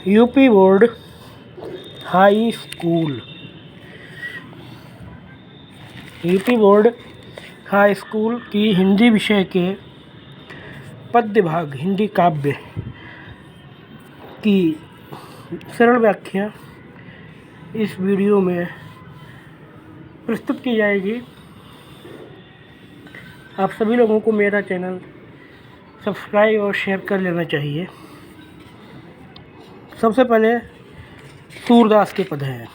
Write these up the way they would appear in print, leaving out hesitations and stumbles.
UP board high school. UP board high school की हिंदी विषय के पद्य भाग हिंदी काव्य की सरल व्याख्या इस वीडियो में प्रस्तुत की जाएगी। आप सभी लोगों को मेरा चैनल सब्सक्राइब और शेयर कर लेना चाहिए। सबसे पहले सूरदास के पद हैं।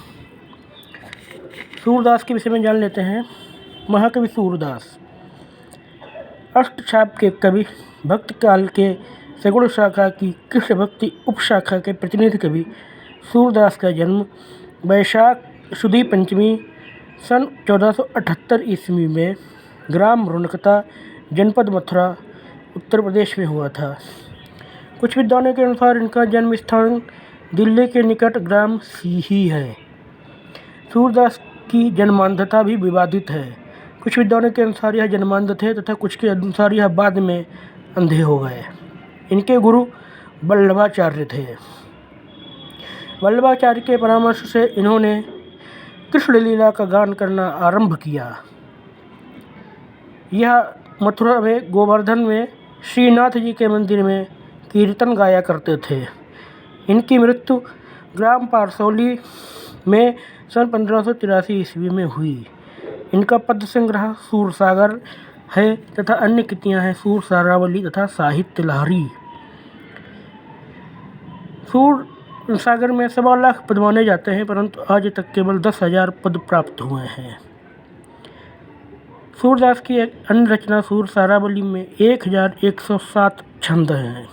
सूरदास के विषय में जान लेते हैं। महाकवि सूरदास अष्टछाप के कवि, भक्त काल के सगुण शाखा की कृष्ण भक्ति उपशाखा के प्रतिनिधि कवि सूरदास का जन्म वैशाख शुदी पंचमी सन 1478 ईस्वी में ग्राम रुनकता, जनपद मथुरा, उत्तर प्रदेश में हुआ था। कुछ विद्वानों के अनुसार इनका जन्म स्थान दिल्ली के निकट ग्राम सीही है। सूरदास की जन्मांधता भी विवादित है। कुछ विद्वानों के अनुसार यह जन्मांध थे तथा कुछ के अनुसार यह बाद में अंधे हो गए। इनके गुरु वल्लभाचार्य थे। वल्लभाचार्य के परामर्श से इन्होंने कृष्ण लीला का गान करना आरंभ किया। यह मथुरा में गोवर्धन में श्रीनाथ जी के मंदिर में कीर्तन गाया करते थे। इनकी मृत्यु ग्राम पारसौली में सन 1583 ईस्वी में हुई। इनका पद्य संग्रह सूरसागर है तथा अन्य कृतियाँ हैं सूरसारावली तथा साहित्य लहरी। सूरसागर में 1.25 लाख पद माने जाते हैं, परंतु आज तक केवल 10,000 पद प्राप्त हुए हैं। सूरदास की एक अन्य रचना सूरसारावली में 1107 छंद हैं।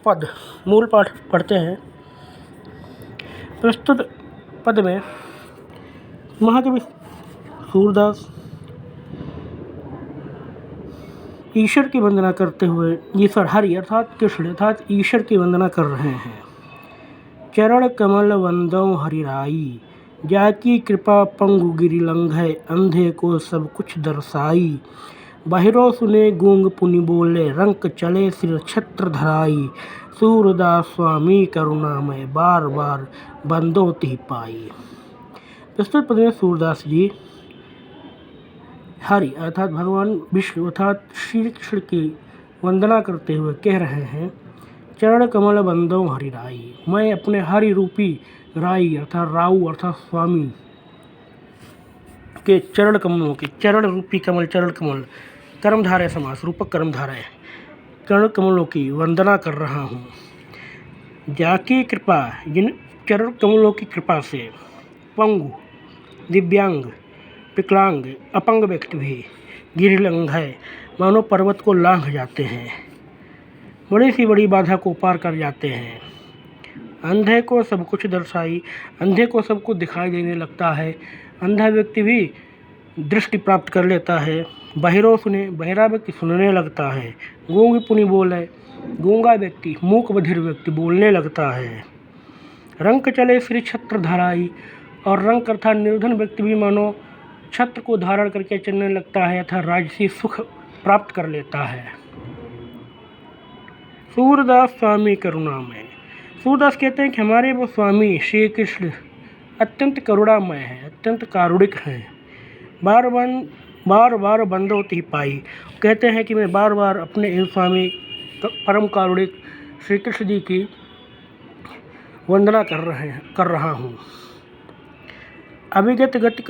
पद मूल पाठ पढ़ते हैं। प्रस्तुत पद में महाकवि सूरदास ईश्वर की वंदना करते हुए ईश्वर हरि अर्थात कृष्ण अर्थात ईश्वर की वंदना कर रहे हैं। चरण कमल वंदौ हरिराई, जाकी कृपा पंगु गिरि लंघै, अंधे को सब कुछ दर्शाई। बाहिरो सुने गूंग पुनि बोले, रंक चले सिर छत्र धराई। सूरदास स्वामी करुणामय, बार बार बंदो तिहि पाई। प्रस्तुत पद में सूरदास जी हरि अर्थात भगवान विष्णु अर्थात श्री कृष्ण की वंदना करते हुए कह रहे हैं, चरण कमल बंदो हरिराई, मैं अपने हरि रूपी राई अर्थात राऊ अर्थात स्वामी के चरण कमलों के चरण रूपी कमल चरण कमल कर्मधारय समास रूपक कर्मधारय चरण कमलों की वंदना कर रहा हूँ। जाकी कृपा जिन चरण कमलों की कृपा से पंगु दिव्यांग विकलांग अपंग व्यक्ति भी गिरिलंघय मानो पर्वत को लांघ जाते हैं, बड़ी सी बड़ी बाधा को पार कर जाते हैं। अंधे को सब कुछ दर्शाई, अंधे को सब कुछ दिखाई देने लगता है, अंधा व्यक्ति भी दृष्टि प्राप्त कर लेता है। बहिरो सुने, बहिरा व्यक्ति सुनने लगता है। गूंग पुनि बोले, गूंगा व्यक्ति मूक बधिर व्यक्ति बोलने लगता है। रंक चले श्री छत्र धराई, और रंक अर्थात निर्धन व्यक्ति भी मानो छत्र को धारण करके चलने लगता है अर्थात राजसी सुख प्राप्त कर लेता है। सूरदास स्वामी करुणामय, सूरदास कहते हैं कि हमारे वो स्वामी श्री कृष्ण अत्यंत करुणामय हैं, अत्यंत कारुणिक हैं। बार बार बंदो तिहि पाई, कहते हैं कि मैं बार बार अपने इन स्वामी परम कारुणिक श्री कृष्ण जी की वंदना कर रहा हूँ। अभिगत गति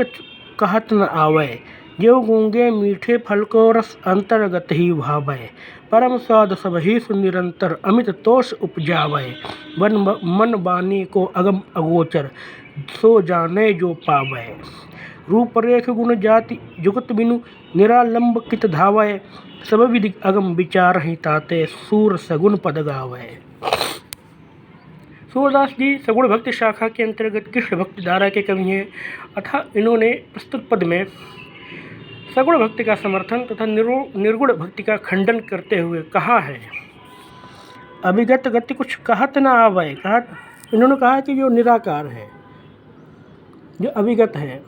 कहत न आवे, जो गूंगे मीठे फल को रस अंतर्गत ही भावै। परम स्वाद सब ही सुनिरंतर, अमित तोष उपजावै। मन बानी को अगम अगोचर, सो जाने जो पावै। रूपरेख गुण जाति जुगत बिनु, निरालंब कित धावै। सब विधि अगम विचार ही ताते, सूर सगुन पद गावै। सूरदास जी सगुण भक्ति शाखा के अंतर्गत कृष्ण भक्ति धारा के कवि हैं अतः इन्होंने प्रस्तुत पद में सगुण भक्ति का समर्थन तथा निर्गुण भक्ति का खंडन करते हुए कहा है। अभिगत गति कुछ कहत न आवे, इन्होंने कहा कि जो निराकार है, जो अभिगत है,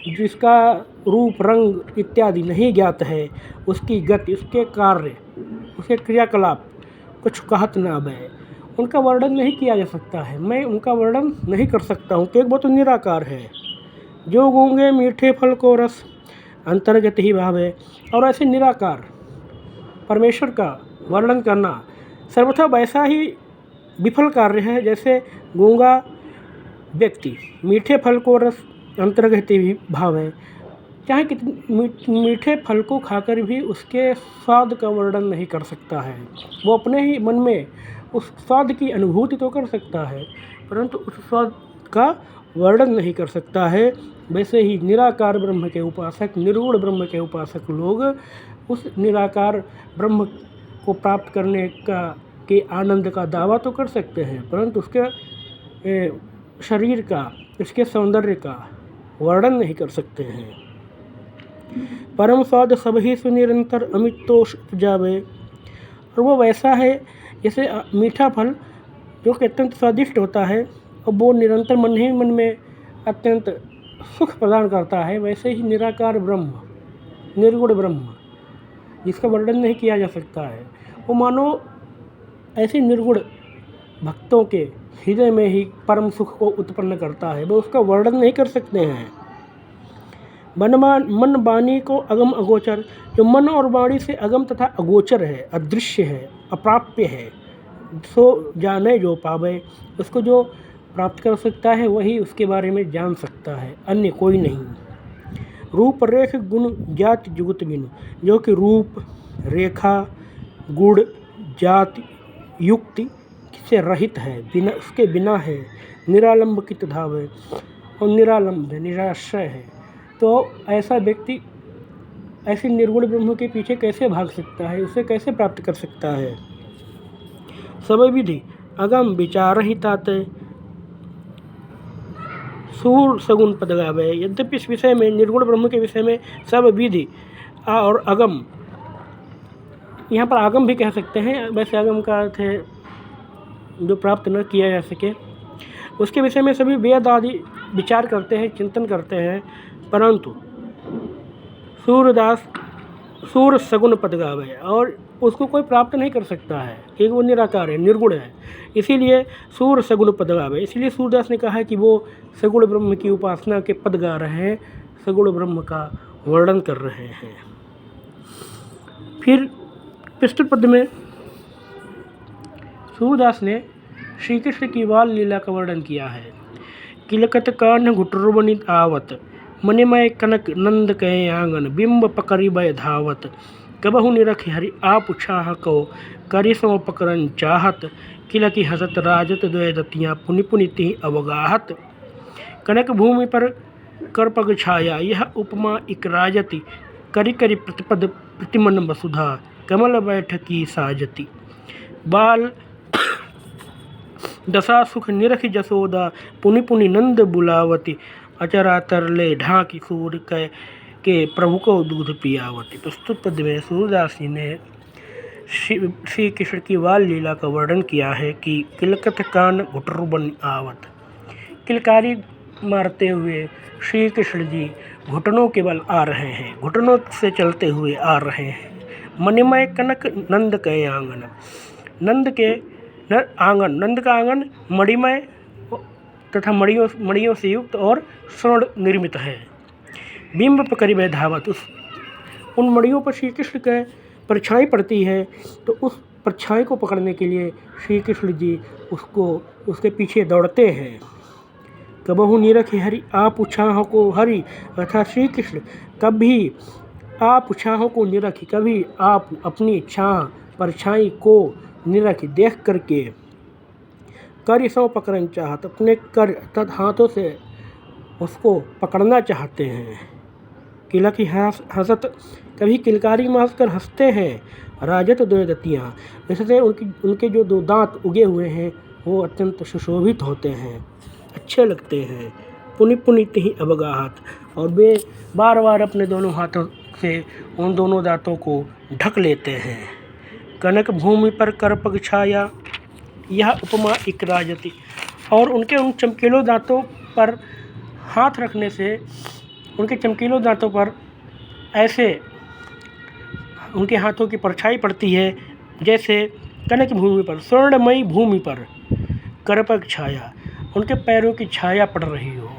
जिसका रूप रंग इत्यादि नहीं ज्ञात है, उसकी गति उसके कार्य उसके क्रियाकलाप कुछ कहत न आबे, उनका वर्णन नहीं किया जा सकता है। मैं उनका वर्णन नहीं कर सकता हूँ कि वो तो निराकार है। जो गूंगे मीठे फल को रस अंतर्गत ही भावे। और ऐसे निराकार परमेश्वर का वर्णन करना सर्वथा वैसा ही विफल कार्य है जैसे गूंगा व्यक्ति मीठे फल को रस अंतर्गत ही भावे, चाहे कितने मीठे फल को खाकर भी उसके स्वाद का वर्णन नहीं कर सकता है। वो अपने ही मन में उस स्वाद की अनुभूति तो कर सकता है, परंतु उस स्वाद का वर्णन नहीं कर सकता है। वैसे ही निराकार ब्रह्म के उपासक, निर्गुण ब्रह्म के उपासक लोग उस निराकार ब्रह्म को प्राप्त करने के आनंद का दावा तो कर सकते हैं, परंतु उसके शरीर का, उसके सौंदर्य का वर्णन नहीं कर सकते हैं। परम स्वाद सब ही सुनिरंतर अमितोष उपजावे। और वो वैसा है जैसे मीठा फल जो कि अत्यंत स्वादिष्ट होता है और वो निरंतर मन ही मन में अत्यंत सुख प्रदान करता है, वैसे ही निराकार ब्रह्म, निर्गुण ब्रह्म जिसका वर्णन नहीं किया जा सकता है, वो मानो ऐसे निर्गुण भक्तों के हृदय में ही परम सुख को उत्पन्न करता है। वो उसका वर्णन नहीं कर सकते हैं। मन वाणी को अगम अगोचर, जो मन और वाणी से अगम तथा अगोचर है, अदृश्य है, अप्राप्य है, सो जाने जो पावे। उसको जो प्राप्त कर सकता है वही उसके बारे में जान सकता है, अन्य कोई नहीं। रूप रेख गुण जाति जुगत बिनु, जो कि रूप रेखा गुण जाति युक्ति से रहित है, बिना उसके बिना है, निरालंब की धावे और निरालंब है, निराश्रय है। तो ऐसा व्यक्ति ऐसे निर्गुण ब्रह्म के पीछे कैसे भाग सकता है, उसे कैसे प्राप्त कर सकता है। सब विधि अगम विचार ही ताते सूर सगुन पद गावे। यद्यपि इस विषय में, निर्गुण ब्रह्म के विषय में सब विधि और अगम, यहाँ पर आगम भी कह सकते हैं, वैसे आगम का अर्थ है जो प्राप्त न किया जा सके, उसके विषय में सभी वेद आदि विचार करते हैं, चिंतन करते हैं, परंतु सूरदास सूर सगुन पद गावे और उसको कोई प्राप्त नहीं कर सकता है क्योंकि वो निराकार है, निर्गुण है। इसीलिए सूर सगुन पद गावे, इसलिए सूरदास ने कहा है कि वो सगुण ब्रह्म की उपासना के पद गा रहे हैं, सगुण ब्रह्म का वर्णन कर रहे हैं। फिर पिस्तुल पद में सूरदास ने श्री कृष्ण की बाल लीला का वर्णन किया है। किलकत कान घुटुरबनित आवत, मणिमय कनक नंद कहे आंगन, बिंब पकड़ी बय धावत, कबहु निरख हरि आप छाह को, करि सो पकड़न चाहत, किलकी हसत राजत द्वैदतियाँ पुनि पुनि तिहि अवगाहत। कनक भूमि पर कर पग छाया, यह उपमा इक राजति, करि करि प्रतिपद प्रतिमन वसुधा, कमल बैठकी साजति। बाल दशा सुख निरख जसोदा, पुनि पुनि नंद बुलावती, अचरा तरले ढाकी सूर के प्रभु को दूध पियावती। प्रस्तुत पद में सूरदास जी ने श्री कृष्ण की बाल लीला का वर्णन किया है कि किलकत कान घुटरू बन आवत, किलकारी मारते हुए श्री कृष्ण जी घुटनों के बल आ रहे हैं, घुटनों से चलते हुए आ रहे हैं। मणिमय कनक नंद के आंगन, नंद का आंगन मणिमय तथा मणियों से युक्त और स्वर्ण निर्मित है। बिंब पकड़ी वह धावत, उन मणियों पर श्री कृष्ण के परछाई पड़ती है, तो उस परछाई को पकड़ने के लिए श्री कृष्ण जी उसके पीछे दौड़ते हैं। कबहु निरख हरि आप छाह को, हरि अर्थात श्री कृष्ण कभी आप छाह को निरख, कभी आप अपनी छाह परछाई को निरख देख करके, कर सौ पकड़न चाहत, अपने कर तद हाथों से उसको पकड़ना चाहते हैं। किलकी हंसत, कभी किलकारी मारकर हंसते हैं। राजत द्वैदतियाँ, इससे उनके जो दो दांत उगे हुए हैं वो अत्यंत सुशोभित होते हैं, अच्छे लगते हैं। पुनि पुनि तिहि अवगाहत, और वे बार बार अपने दोनों हाथों से उन दोनों दांतों को ढक लेते हैं। कनक भूमि पर कर पग छाया, यह उपमा इक राजति, और उनके उन चमकीलों दांतों पर हाथ रखने से उनके चमकीलों दांतों पर ऐसे उनके हाथों की परछाई पड़ती है, जैसे कनक भूमि पर, स्वर्णमयी भूमि पर करपग छाया, उनके पैरों की छाया पड़ रही हो,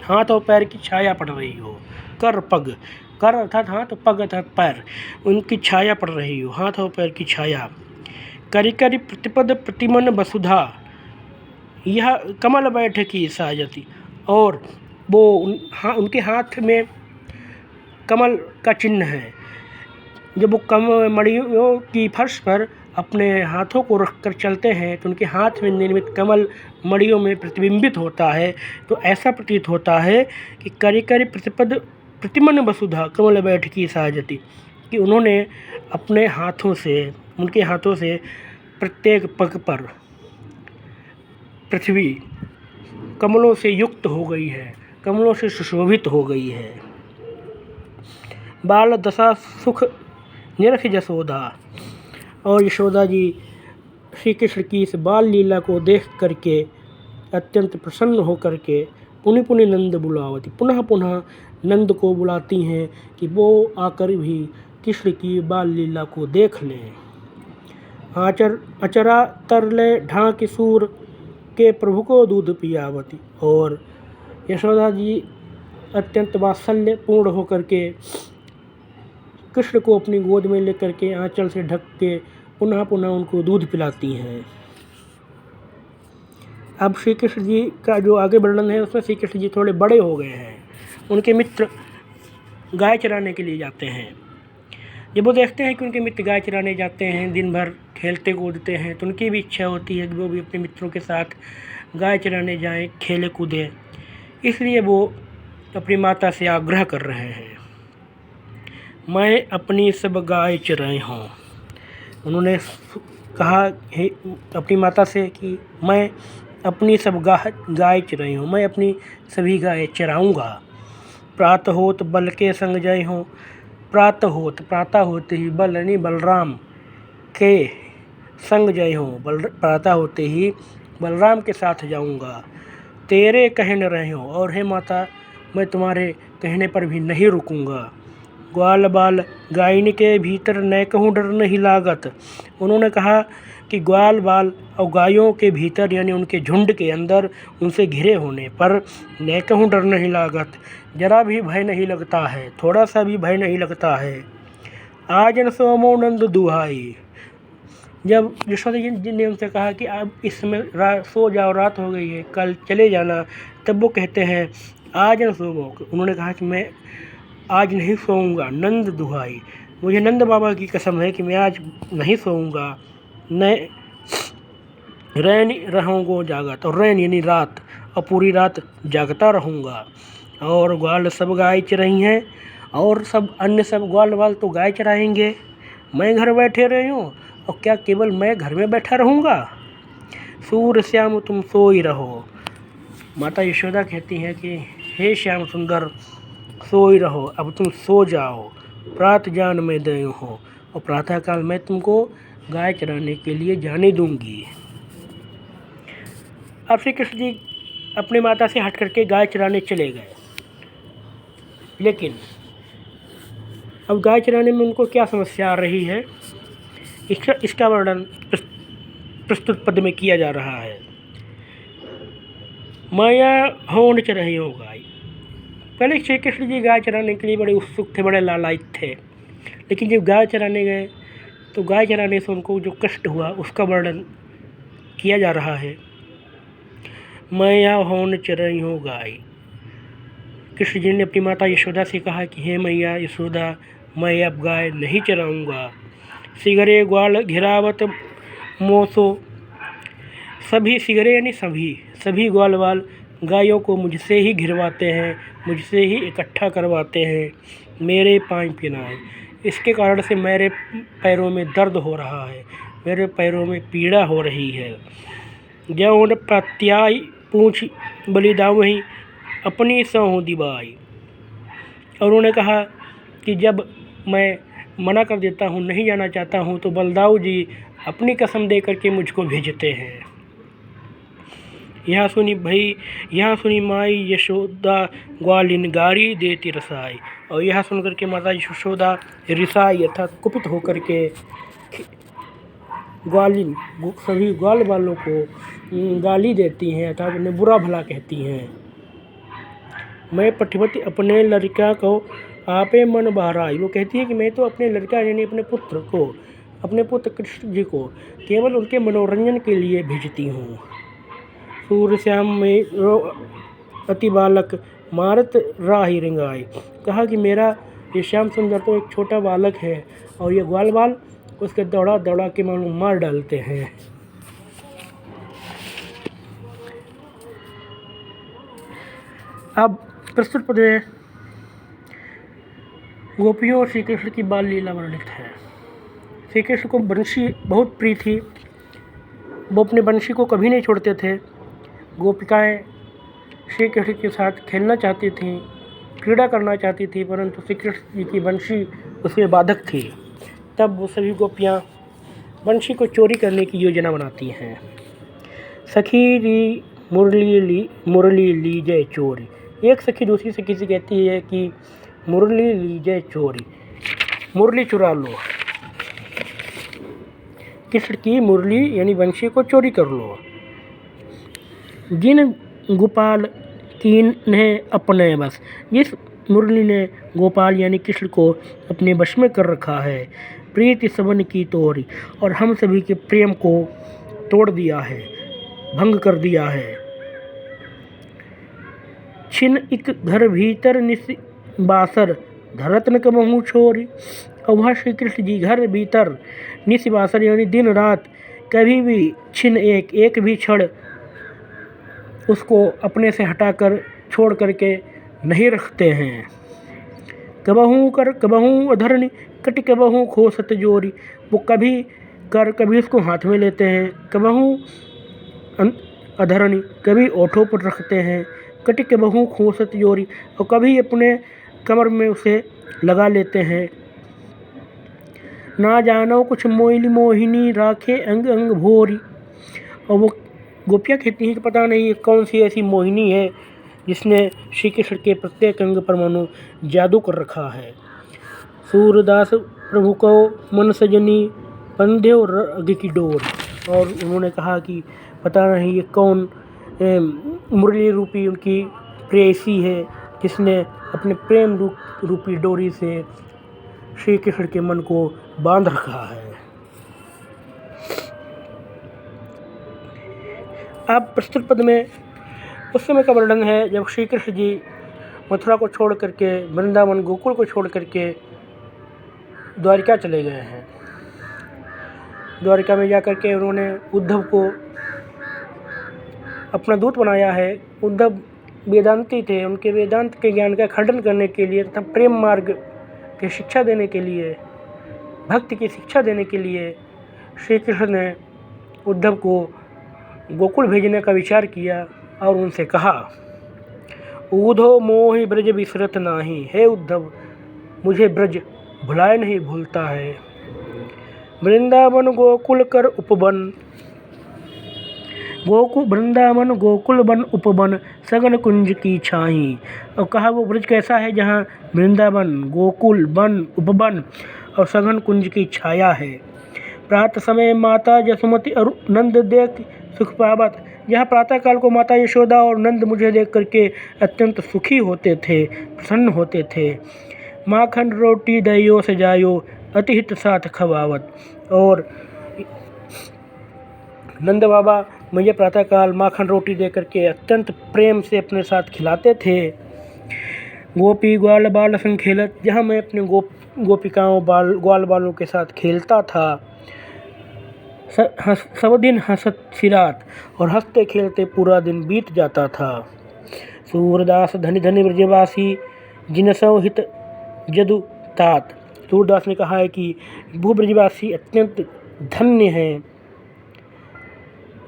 हाथ और पैर की छाया पड़ रही हो। कर पग, कर अर्थात हाथ, पग अर्थात पैर, उनकी छाया पड़ रही हो, हाथ और पैर की छाया। करी करी प्रतिपद प्रतिमन वसुधा, यह कमल बैठकी साजती, और वो उनके हाथ में कमल का चिन्ह है। जब वो मणियों की फर्श पर अपने हाथों को रखकर चलते हैं तो उनके हाथ में निर्मित कमल मणियों में प्रतिबिंबित होता है। तो ऐसा प्रतीत होता है कि करी करी प्रतिपद प्रतिमन वसुधा कमल बैठकी साजती, कि उन्होंने अपने हाथों से, उनके हाथों से प्रत्येक पग पर पृथ्वी कमलों से युक्त हो गई है, कमलों से सुशोभित हो गई है। बाल दशा सुख निरख यशोदा, और यशोदा जी श्री कृष्ण की इस बाल लीला को देख करके अत्यंत प्रसन्न हो करके पुनि पुनि नंद बुलावती, पुनः पुनः नंद को बुलाती हैं कि वो आकर भी कृष्ण की बाल लीला को देख लें। अचरा तरले ढांक सूर के प्रभु को दूध पियावती, और यशोदा जी अत्यंत वात्सल्य पूर्ण होकर के कृष्ण को अपनी गोद में लेकर के आंचल से ढक के पुनः पुनः उनको दूध पिलाती हैं। अब श्री कृष्ण जी का जो आगे वर्णन है उसमें श्री कृष्ण जी थोड़े बड़े हो गए हैं। उनके मित्र गाय चराने के लिए जाते हैं। जब वो देखते हैं कि उनके मित्र गाय चराने जाते हैं, दिन भर खेलते कूदते हैं, तो उनकी भी इच्छा होती है कि वो भी अपने मित्रों के साथ गाय चराने जाएं, खेले कूदें। इसलिए वो अपनी माता से आग्रह कर रहे हैं, मैं अपनी सब गाय चराई हूँ। उन्होंने कहा अपनी माता से कि मैं अपनी सब गाय चराई हूँ, मैं अपनी सभी गाय चराऊँगा। प्रातः होत बल के संग जय हूँ, प्रातः होते ही बल यानी बलराम के संग जय हूँ, प्रातः होते ही बलराम के साथ जाऊँगा। तेरे कहे न रहे हो, और हे माता मैं तुम्हारे कहने पर भी नहीं रुकूँगा। ग्वाल बाल गायन के भीतर न कहूँ डर नहीं लागत। उन्होंने कहा कि ग्वाल बाल और गायों के भीतर यानी उनके झुंड के अंदर उनसे घिरे होने पर न कहूँ डर नहीं लागत, जरा भी भय नहीं लगता है, थोड़ा सा भी भय नहीं लगता है। आज न सोमो नंद दुहाई, जब यशोदा जी ने उनसे कहा कि अब इस समय सो जाओ, रात हो गई है, कल चले जाना, तब वो कहते हैं आज न सोमो। उन्होंने कहा कि मैं आज नहीं सोऊंगा, नंद दुहाई, मुझे नंद बाबा की कसम है कि मैं आज नहीं सोऊंगा, मैं रैन रहूँगा जागत, और रैन यानी रात, और पूरी रात जागता रहूँगा। और ग्वाल सब गाय चराई हैं, और सब अन्य सब ग्वाल वाल तो गाय चराएंगे, मैं घर बैठे रही हूँ, और क्या केवल मैं घर में बैठा रहूँगा। सूर श्याम तुम सोई रहो, माता यशोदा कहती हैं कि हे श्याम सुंदर सोई रहो, अब तुम सो जाओ, प्रात जान में दय हो, और प्रातःकाल मैं तुमको गाय चराने के लिए जाने दूंगी। अब श्री कृष्ण जी अपने माता से हट करके गाय चराने चले गए, लेकिन अब गाय चराने में उनको क्या समस्या आ रही है, इसका वर्णन प्रस्तुत पद में किया जा रहा है। माया होन चरही हो गाय। पहले श्री कृष्ण जी गाय चराने के लिए बड़े उत्सुक थे, बड़े लालायित थे, लेकिन जब गाय चराने गए तो गाय चराने से उनको जो कष्ट हुआ उसका वर्णन किया जा रहा है। मैया होन चरही हो गाय। कृष्ण जी ने अपनी माता यशोदा से कहा कि हे मैया यशोदा, मैं अब गाय नहीं चराऊँगा। सिगरे ग्वाल घिरावत मोसो, सभी सिगरे यानी सभी ग्वाल वाल गायों को मुझसे ही घिरवाते हैं, मुझसे ही इकट्ठा करवाते हैं, मेरे पाँव पिनाए। इसके कारण से मेरे पैरों में दर्द हो रहा है, मेरे पैरों में पीड़ा हो रही है। जौन प्रत्याय पूछ बलिदावही अपनी सौं दिवाई। और उन्होंने कहा कि जब मैं मना कर देता हूँ, नहीं जाना चाहता हूँ, तो बलदाऊ जी अपनी कसम दे करके मुझको भेजते हैं। यहाँ सुनी माई यशोदा ग्वालिन गारी देती रसाई। और यह सुन करके माता यशोदा रिसाई अर्थात कुपित होकर के ग्वालिन सभी ग्वाल वालों को गाली देती हैं अर्थात उन्हें बुरा भला कहती हैं। मैं पठवती अपने लड़का को आपे मन बहराई, वो कहती है कि मैं तो अपने लड़का यानी अपने पुत्र कृष्ण जी को केवल उनके मनोरंजन के लिए भेजती हूँ। सूर्यश्याम में अति बालक मारत राही रिंगाई, कहा कि मेरा ये श्याम सुंदर तो एक छोटा बालक है और ये ग्वाल बाल उसके दौड़ा दौड़ा के मार डालते हैं। अब प्रस्तुत पद में गोपियों और श्री कृष्ण की बाल लीला वर्णित है। श्री कृष्ण को बंशी बहुत प्रिय थी, वो अपने बंशी को कभी नहीं छोड़ते थे। गोपिकाएं श्री कृष्ण के साथ खेलना चाहती थीं, क्रीड़ा करना चाहती थी, परंतु श्री कृष्ण जी की बंशी उसमें बाधक थी। तब वो सभी गोपियां बंशी को चोरी करने की योजना बनाती हैं। सखी री मुरली लीजय चोरी, एक सखी दूसरी सखी से कहती है कि मुरली लीजय चोरी, मुरली चुरा लो, कृष्ण की मुरली यानी बंशी को चोरी कर लो। जिन गोपाल कीन ने अपने बस, जिस मुरली ने गोपाल यानी कृष्ण को अपने वश में कर रखा है, प्रीति सबन की तोड़ी, और हम सभी के प्रेम को तोड़ दिया है, भंग कर दिया है। छिन एक घर भीतर निस बासर धरत न कबहू छोरी, और वह श्री कृष्ण जी घर भीतर निस बासर यानी दिन रात कभी भी छिन एक भी क्षण उसको अपने से हटाकर छोड़ करके नहीं रखते हैं। कबहू अधरनी कट कबहू खोसत जोरी, वो कभी उसको हाथ में लेते हैं, कबहू अधरनी कभी ओठों पर रखते हैं, कट कबहू खोसत जोरी, और कभी अपने कमर में उसे लगा लेते हैं। ना जानो कुछ मोहिनी राखे अंग अंग भोरी, और वो गोपियाँ कहती हैं कि पता नहीं कौन सी ऐसी मोहिनी है जिसने श्री कृष्ण के प्रत्येक अंग पर मानो जादू कर रखा है। सूरदास प्रभु को मन सजनी बंध्यो रग की डोर, और उन्होंने कहा कि पता नहीं ये कौन मुरली रूपी उनकी प्रेयसी है जिसने अपने प्रेम रूपी डोरी से श्री कृष्ण के मन को बांध रखा है। अब प्रस्तुत पद में उस समय का वर्णन है जब श्री कृष्ण जी मथुरा को छोड़ करके, वृंदावन गोकुल को छोड़ करके द्वारिका चले गए हैं। द्वारिका में जाकर के उन्होंने उद्धव को अपना दूत बनाया है। उद्धव वेदांती थे, उनके वेदांत के ज्ञान का खंडन करने के लिए तथा प्रेम मार्ग की शिक्षा देने के लिए, भक्ति की शिक्षा देने के लिए श्री कृष्ण ने उद्धव को गोकुल भेजने का विचार किया और उनसे कहा, ऊधो मोहि ब्रज विसरत नाही, हे उद्धव मुझे ब्रज भुलाए नहीं भूलता है। वृंदावन गोकुल कर उपवन, वृंदावन गोकुल बन उपवन सगन कुंज की छाई, और कहा वो ब्रज कैसा है जहाँ वृंदावन गोकुल वन उपवन और सघन कुंज की छाया है। प्रातः समय माता यशोमती और नंद देख सुख पावत, यहाँ प्रातःकाल को माता यशोदा और नंद मुझे देख करके अत्यंत सुखी होते थे, प्रसन्न होते थे। माखन रोटी दहियो से जायो अति हित साथ खवावत, और नंद बाबा मुझे प्रातःकाल माखन रोटी दे करके अत्यंत प्रेम से अपने साथ खिलाते थे। गोपी ग्वाल बाल संग खेलत, जहाँ मैं अपने गोपिकाओं ग्वाल बालों के साथ खेलता था। सब दिन हंसत सिरात, और हंसते खेलते पूरा दिन बीत जाता था। सूरदास धनी धनी ब्रजवासी जिनसो हित जदु तात, सूरदास ने कहा है कि वो ब्रजवासी अत्यंत धन्य हैं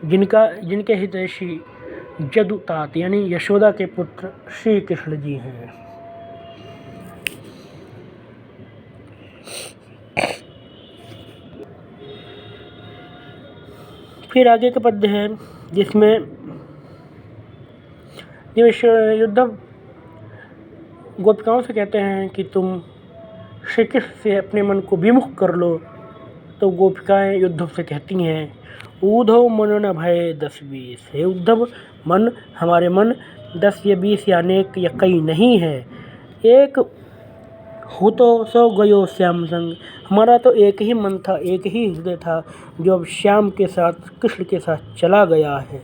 जिनके हितैषी जदु तात यानी यशोदा के पुत्र श्री कृष्ण जी हैं। फिर आगे का पद्य है जिसमें उद्धव गोपिकाओं से कहते हैं कि तुम श्री कृष्ण से अपने मन को विमुख कर लो, तो गोपिकाएं उद्धव से कहती हैं, ऊधव मन न भय 10-20। हे उद्धव, मन हमारे मन 10 या 20 या अनेक या कई नहीं है, एक हो तो सो गयो श्याम संग। हमारा तो एक ही मन था, एक ही हृदय था, जो अब श्याम के साथ, कृष्ण के साथ चला गया है।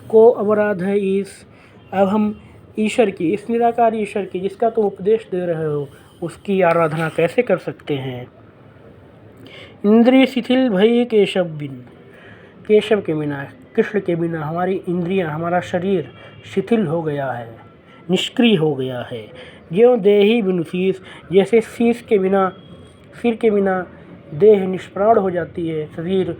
को अपराध है ईश, अब हम ईश्वर की, इस निराकार ईश्वर की जिसका तुम उपदेश दे रहे हो, उसकी आराधना कैसे कर सकते हैं। इंद्रिय शिथिल भई केशव बिन, केशव के बिना, कृष्ण के बिना हमारी इंद्रियां, हमारा शरीर शिथिल हो गया है, निष्क्रिय हो गया है। ज्यों देही बिनु शीस, जैसे शीस के बिना, सिर के बिना देह निष्प्राण हो जाती है, शरीर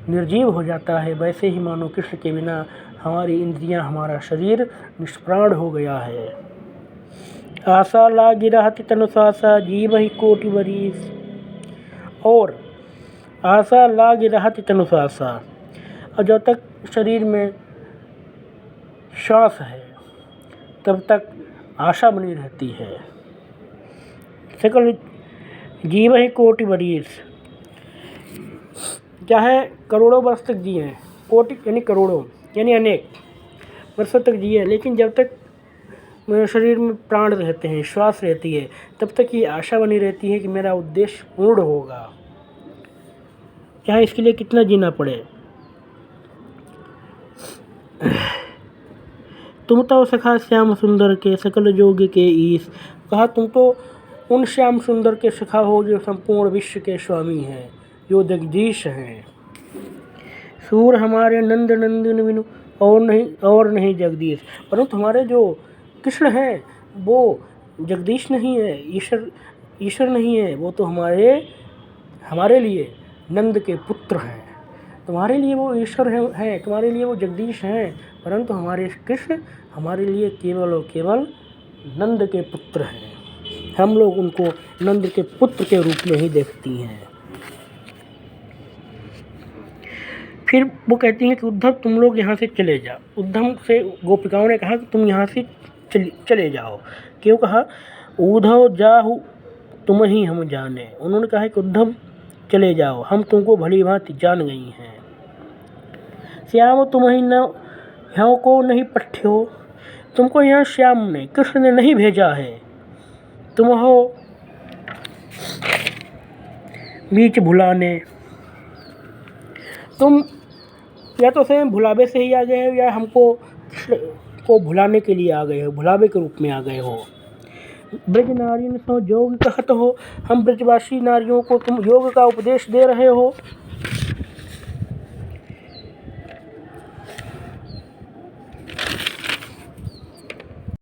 निर्जीव हो जाता है, वैसे ही मानो कृष्ण के बिना हमारी इंद्रियां, हमारा शरीर निष्प्राण हो गया है। आशा लागी रहति तनु सासा, जीव ही कोटि बरीस। और आशा लागी रहति तनु सासा, और जब तक शरीर में श्वास है तब तक आशा बनी रहती है। सकल जीव ही कोटि बरीस, चाहे करोड़ों वर्ष तक जिए, कोटि यानी करोड़ों यानी अनेक वर्षों तक जिए, लेकिन जब तक शरीर में प्राण रहते हैं, श्वास रहती है, तब तक ये आशा बनी रहती है कि मेरा उद्देश्य पूर्ण होगा, चाहे इसके लिए कितना जीना पड़े। तुम तो सखा श्याम सुंदर के सकल जोग के ईश, कहा तुम तो उन श्याम सुंदर के सखा हो जो संपूर्ण विश्व के स्वामी हैं, जो जगदीश हैं। सूर हमारे नंद नंदन बिनु, और नहीं जगदीश, परंतु हमारे जो कृष्ण हैं वो जगदीश नहीं है, ईश्वर नहीं है, वो तो हमारे लिए नंद के पुत्र हैं। तुम्हारे लिए वो ईश्वर हैं, तुम्हारे लिए वो जगदीश हैं, परंतु हमारे कृष्ण हमारे लिए केवल और केवल नंद के पुत्र हैं। हम लोग उनको नंद के पुत्र के रूप में ही देखती हैं। फिर वो कहती हैं कि उद्धव तुम लोग यहाँ से चले जाओ। उद्धव से गोपिकाओं ने कहा कि तुम यहाँ से चले जाओ। क्यों कहा? उद्धव जाहु तुम ही हम जाने। उन्होंने कहा कि उद्धव चले जाओ, हम तुमको भली भांति जान गई हैं। श्याम तुम ही न ह्यों को नहीं पठ्यो, तुमको यहाँ श्याम ने, कृष्ण ने नहीं भेजा है, तुम हो बीच भुलाने। तुम या तो स्वयं भुलावे से ही आ गए हो, या हमको कृष्ण को भुलाने के लिए आ गए हो, भुलावे के रूप में आ गए हो। ब्रज नारियन सो योग कहत हो, हम ब्रजवासी नारियों को तुम योग का उपदेश दे रहे हो।